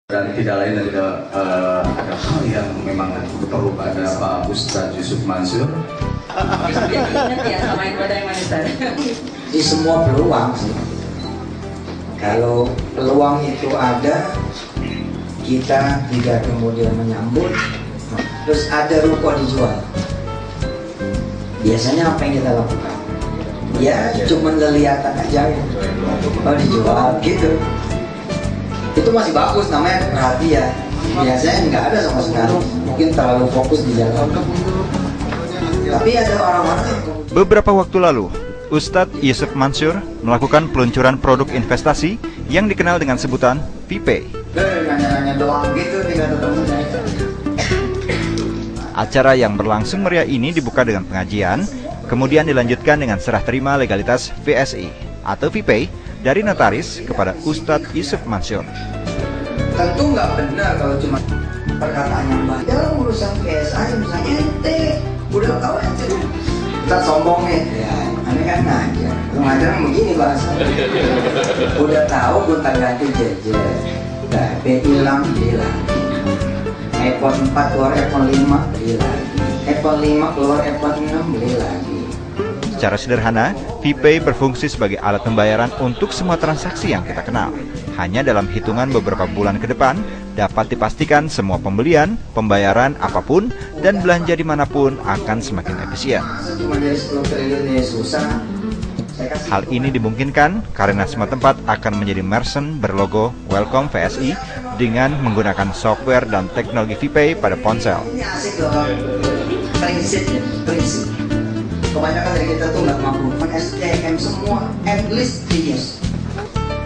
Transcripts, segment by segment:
Dan tidak lain dan tidak ada hal yang memang perlu pada Pak Ustadz Yusuf Mansur. Ingat ya sama yang yang manis tadi. Di semua peluang sih. Kalau peluang itu ada, kita tidak kemudian menyambut. Terus ada ruko dijual. Biasanya apa yang kita lakukan? Ya cuma leliatan aja ya. Oh dijual gitu. Itu masih bagus, namanya perhatian. Biasanya nggak ada sama sekali, mungkin terlalu fokus di jalan. Tapi ada orang-orang yang... Beberapa waktu lalu, Ustadz Yusuf Mansur melakukan peluncuran produk investasi yang dikenal dengan sebutan VPay. Nanya-nanya doang gitu, tinggal ketemu aja. Acara yang berlangsung meriah ini dibuka dengan pengajian, kemudian dilanjutkan dengan serah terima legalitas VSI atau VPay dari notaris kepada Ustadz Yusuf Mansur. Tentu nggak benar kalau cuma perkataan yang baik. Dalam urusan PSI misalnya ente udah tahu ente kita sombongnya. Ya, aneh kan ngajar. Lu ngajar begini bahasa. Udah tahu gonta ganti jejer. HP hilang beli lagi. iPhone 4 keluar iPhone 5 beli lagi. iPhone 5 keluar iPhone 6 beli lagi. Secara sederhana, VPay berfungsi sebagai alat pembayaran untuk semua transaksi yang kita kenal. Hanya dalam hitungan beberapa bulan ke depan, dapat dipastikan semua pembelian, pembayaran apapun, dan belanja dimanapun akan semakin efisien. Hal ini dimungkinkan karena semua tempat akan menjadi merchant berlogo Welcome VSI dengan menggunakan software dan teknologi VPay pada ponsel. Prinsip. Kebanyakan dari kita tuh nggak mampu STM semua, at least genius.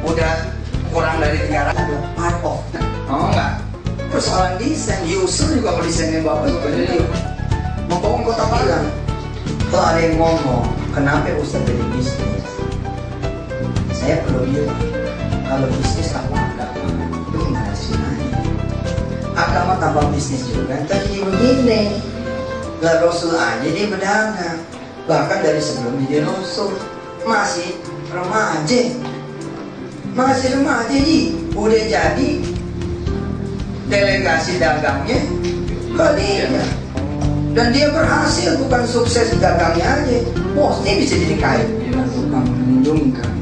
Udah kurang dari 300 adalah part of. Oh enggak. Persoalan desain, user juga kalau desainnya bagus bener. Membangun kota Padang. Kalau ada yang ngomong, kenapa Ustadz jadi bisnis? Saya perlu bilang, kalau bisnis tanpa agama, itu gimana sih? Agama tanpa bisnis juga, tapi begini. Lah Rasul aja dia berdagang. Bahkan dari sebelum jadi Rasul masih remaja udah jadi delegasi dagangnya Khadijah dan dia berhasil, bukan sukses dagangnya aja, bosnya bisa jadi kaya. Tukang melindungi kan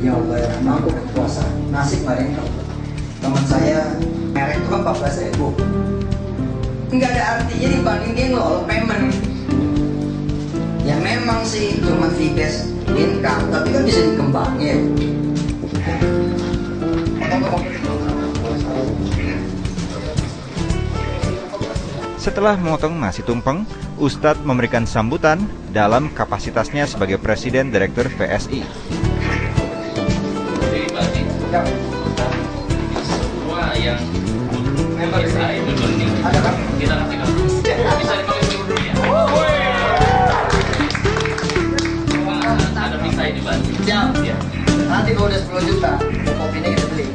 ya Allah ya, mampu kekuasaan nasib bareng. Teman saya merek itu 14.000, nggak ada artinya dibanding dia ngelola payment. Ya memang sih cuma fixed income, tapi kan bisa dikembangin. Setelah memotong nasi tumpeng, Ustadz memberikan sambutan dalam kapasitasnya sebagai Presiden Direktur VSI. Semua yang member saya itu kita kasih bisa dipakai dulu ya. Ada bisa di Bandung. Siap. Ya. Nanti kalau udah 10 juta, kopinya kita beli.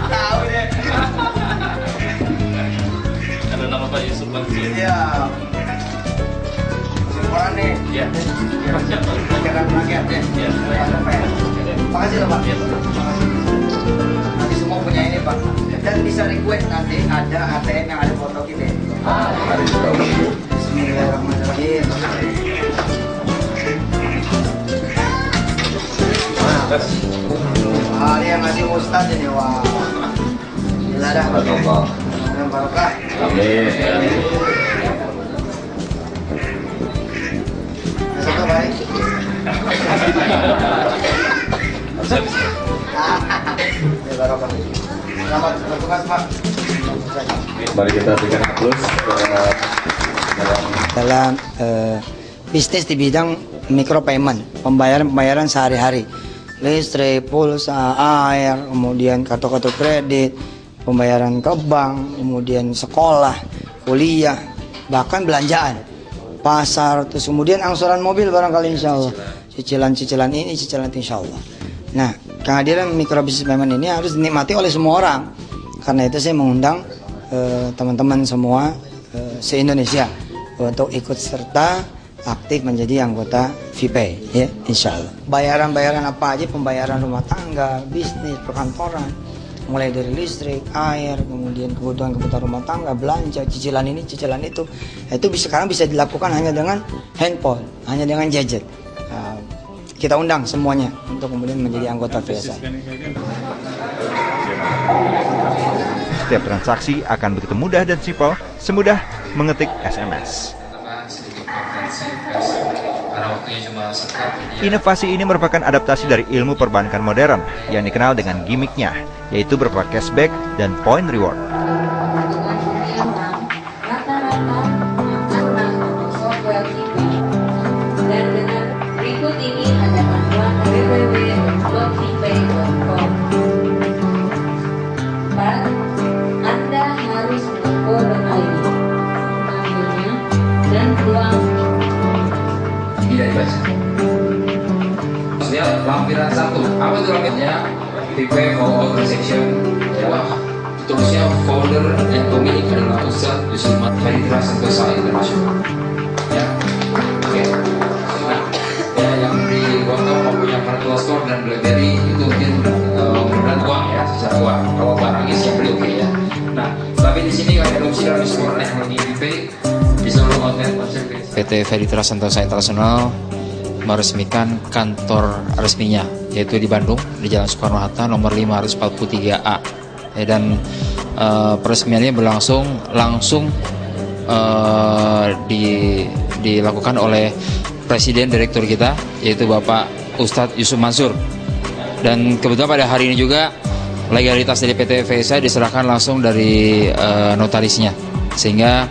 Tahu deh. Ada nama Pak Yusuf Mansur. Iya. Simpulan nih. Iya. Jangan rakyat ya. Iya. Makasih loh Pak. Nanti semua punya ini Pak. Dan bisa request nanti ada ATM yang ada foto kita. Bismillahirrahmanirrahim. Ini yang ngasih Ustadz ini, wah. Gila dah. Yang barokah. Amin. Satu baik. Ya barokah. Selamat bertugas Pak. Mari kita berikan aplaus Dalam bisnis di bidang micropayment, pembayaran sehari-hari, listrik, pulsa, air, kemudian kartu-kartu kredit, pembayaran ke bank, kemudian sekolah, kuliah, bahkan belanjaan, pasar, terus kemudian angsuran mobil barangkali insya Allah, cicilan-cicilan ini, cicilan itu insya Allah. Nah, kehadiran micro business payment ini harus dinikmati oleh semua orang. Karena itu saya mengundang teman-teman semua se-Indonesia untuk ikut serta aktif menjadi anggota VPay, ya, insya Allah. Bayaran-bayaran apa aja, pembayaran rumah tangga, bisnis, perkantoran, mulai dari listrik, air, kemudian kebutuhan-kebutuhan rumah tangga, belanja, cicilan ini, cicilan itu sekarang bisa dilakukan hanya dengan handphone, hanya dengan gadget. Kita undang semuanya untuk kemudian menjadi anggota VSI. Setiap transaksi akan begitu mudah dan simpel, semudah mengetik SMS. Inovasi ini merupakan adaptasi dari ilmu perbankan modern yang dikenal dengan gimmicknya, yaitu berupa cashback dan point reward. Anda harus mengambil dan pulang. Tidak dibaca. Maksudnya lampiran satu. Apa itu lampirannya? VPay for all transaction. Ya. Tulisnya folder yang pemilik adalah Ustadz Yusuf Faridra Santosa International. Ya. Oke. Nah, ya yang di Gotoh mempunyai Virtual Store dan BlackBerry itu mungkin beneran uang ya, secara uang. Kalau barangnya siap beli oke ya. Nah, tapi di sini ada opsi dalam store teknologi VPay di seluruh outlet konsep. PT Faridra Santosa International meresmikan kantor resminya, yaitu di Bandung, di Jalan Soekarno-Hatta nomor 543A. Dan peresmiannya berlangsung dilakukan oleh Presiden Direktur kita, yaitu Bapak Ustadz Yusuf Mansur. Dan kebetulan pada hari ini juga legalitas dari PT VSI diserahkan langsung dari notarisnya, sehingga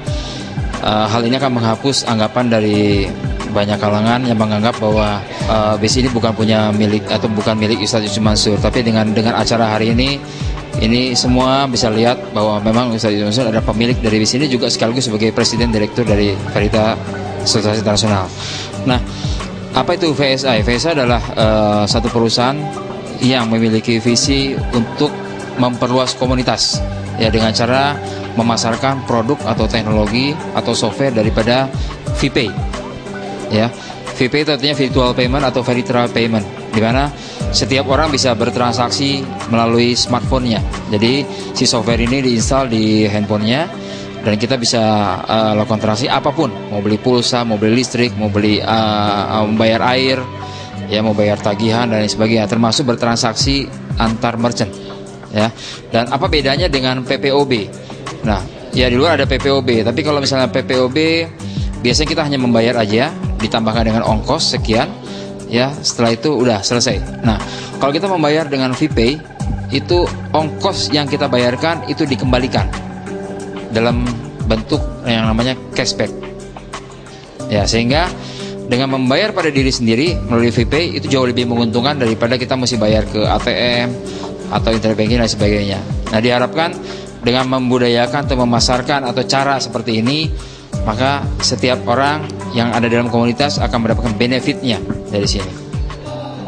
hal ini akan menghapus anggapan dari banyak kalangan yang menganggap bahwa BIS ini bukan milik Ustadz Yusuf Mansur. Tapi dengan acara hari ini semua bisa lihat bahwa memang Ustadz Yusuf Mansur adalah pemilik dari BIS ini, juga sekaligus sebagai Presiden Direktur dari Faridra Santosa International. Nah, apa itu VSI? VSI adalah satu perusahaan yang memiliki visi untuk memperluas komunitas, ya, dengan cara memasarkan produk atau teknologi atau software daripada VPay. Ya, VPay itu artinya virtual payment atau virtual payment, di mana setiap orang bisa bertransaksi melalui smartphone-nya. Jadi si software ini diinstal di handphonenya dan kita bisa lakukan transaksi apapun, mau beli pulsa, mau beli listrik, mau beli membayar air, ya, mau bayar tagihan dan lain sebagainya, termasuk bertransaksi antar merchant. Ya, dan apa bedanya dengan PPOB? Nah, ya di luar ada PPOB, tapi kalau misalnya PPOB biasanya kita hanya membayar aja, ditambahkan dengan ongkos sekian, ya, setelah itu udah selesai. Nah, kalau kita membayar dengan VPay, itu ongkos yang kita bayarkan itu dikembalikan dalam bentuk yang namanya cashback. Ya, sehingga dengan membayar pada diri sendiri melalui VPay itu jauh lebih menguntungkan daripada kita mesti bayar ke ATM atau internet banking dan sebagainya. Nah, diharapkan dengan membudayakan atau memasarkan atau cara seperti ini, maka setiap orang yang ada dalam komunitas akan mendapatkan benefitnya dari sini.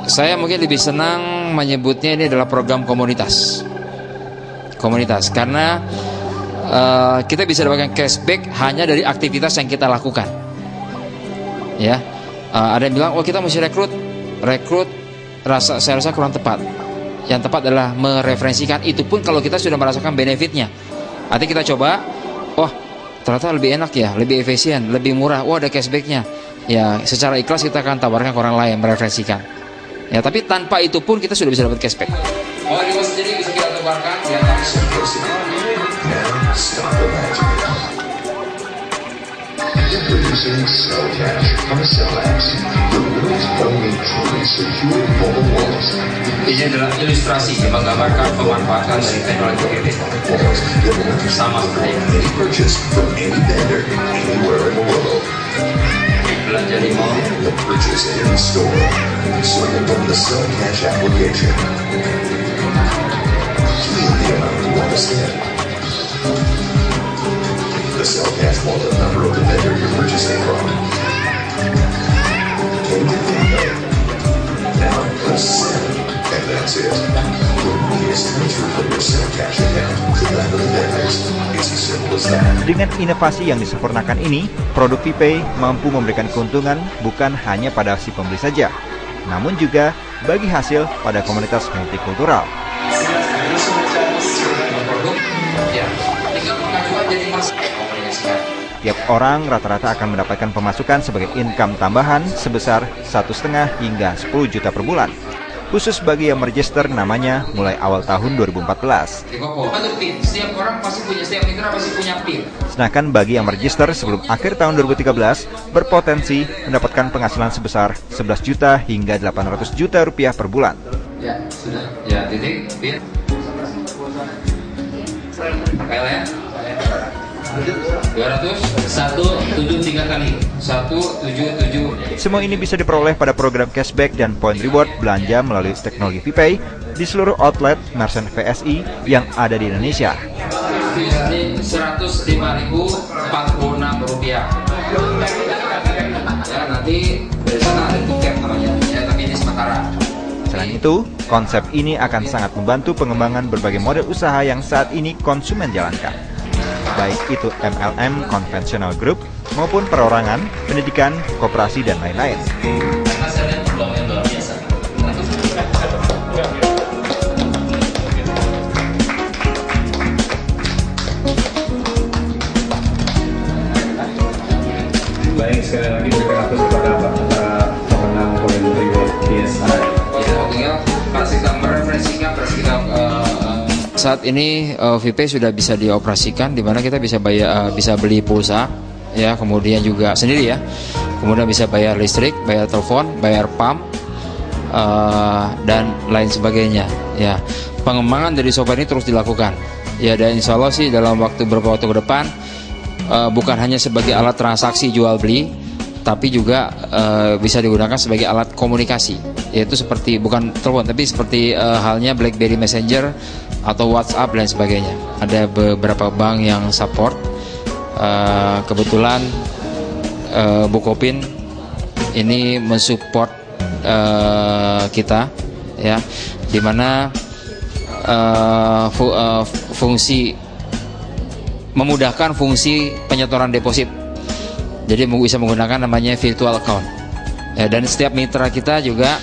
Saya mungkin lebih senang menyebutnya ini adalah program komunitas, karena kita bisa dapatkan cashback hanya dari aktivitas yang kita lakukan. Ya, ada yang bilang, oh kita mesti rekrut, saya rasa kurang tepat. Yang tepat adalah mereferensikan, itu pun kalau kita sudah merasakan benefitnya. Artinya kita coba, wah ternyata lebih enak ya, lebih efisien, lebih murah, wah ada cashbacknya. Ya, secara ikhlas kita akan tawarkan ke orang lain, mereferensikan. Ya, tapi tanpa itu pun kita sudah bisa dapat cashback. Oh, di bawah sendiri bisa kita tawarkan ya. Introducing Cell Cash from Cell Apps, the world's only truly secure mobile wallet. Ini adalah ilustrasi yang menggambarkan pemanfaatan dari teknologi VPay. Sama seperti Any purchase from any vendor anywhere in the world. belanja di mall, The purchase in any store. Select from the Cell Cash application. Key in the amount you want to spend. The Cell Cash wallet number of the vendor you're purchasing from. Take the pay. Now press send, and that's it. Your money is transferred from your Cell Cash account to that of the vendors. It's as simple as that. Dengan inovasi yang disempurnakan ini, produk VPay mampu memberikan keuntungan bukan hanya pada si pembeli saja, namun juga bagi hasil pada komunitas multikultural. Tiap orang rata-rata akan mendapatkan pemasukan sebagai income tambahan sebesar 1,5 hingga 10 juta per bulan. Khusus bagi yang meregister namanya mulai awal tahun 2014. Setiap orang pasti punya, setiap mitra pasti punya PIN. Sedangkan bagi yang meregister sebelum akhir tahun 2013 berpotensi mendapatkan penghasilan sebesar 11 juta hingga 800 juta rupiah per bulan. Ya, sudah. Ya, titik, PIN. File ya. 200 173 kali 177. Semua ini bisa diperoleh pada program cashback dan point reward belanja melalui teknologi VPay di seluruh outlet merchant VSI yang ada di Indonesia. Ini 105.046 rupiah. Ya, nanti dari sana ada tiket namanya. Ya, tapi ini sementara. Selain itu, konsep ini akan sangat membantu pengembangan berbagai model usaha yang saat ini konsumen jalankan. Baik itu MLM konvensional grup maupun perorangan, pendidikan, koperasi, dan lain-lain. Baik, sekali lagi berikan aplaus kepada para pemenang Point Reward PSI. Ya, tinggal kasih gambar referensinya, Saat ini VPay sudah bisa dioperasikan, di mana kita bisa bayar, bisa beli pulsa, ya, kemudian juga sendiri ya, kemudian bisa bayar listrik, bayar telepon, bayar PAM, dan lain sebagainya. Ya, pengembangan dari software ini terus dilakukan. Ya, dan insya Allah sih dalam beberapa waktu ke depan, bukan hanya sebagai alat transaksi jual beli, tapi juga bisa digunakan sebagai alat komunikasi, yaitu seperti bukan telepon, tapi seperti halnya BlackBerry Messenger atau WhatsApp dan sebagainya. Ada beberapa bank yang support. Kebetulan Bukopin ini mensupport kita, ya, dimana fungsi memudahkan fungsi penyetoran deposit. Jadi bisa menggunakan namanya virtual account. Dan setiap mitra kita juga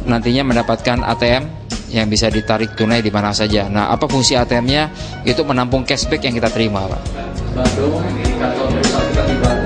nantinya mendapatkan ATM yang bisa ditarik tunai di mana saja. Nah, apa fungsi ATM-nya? Itu menampung cashback yang kita terima, Pak. Bandung, indikator 1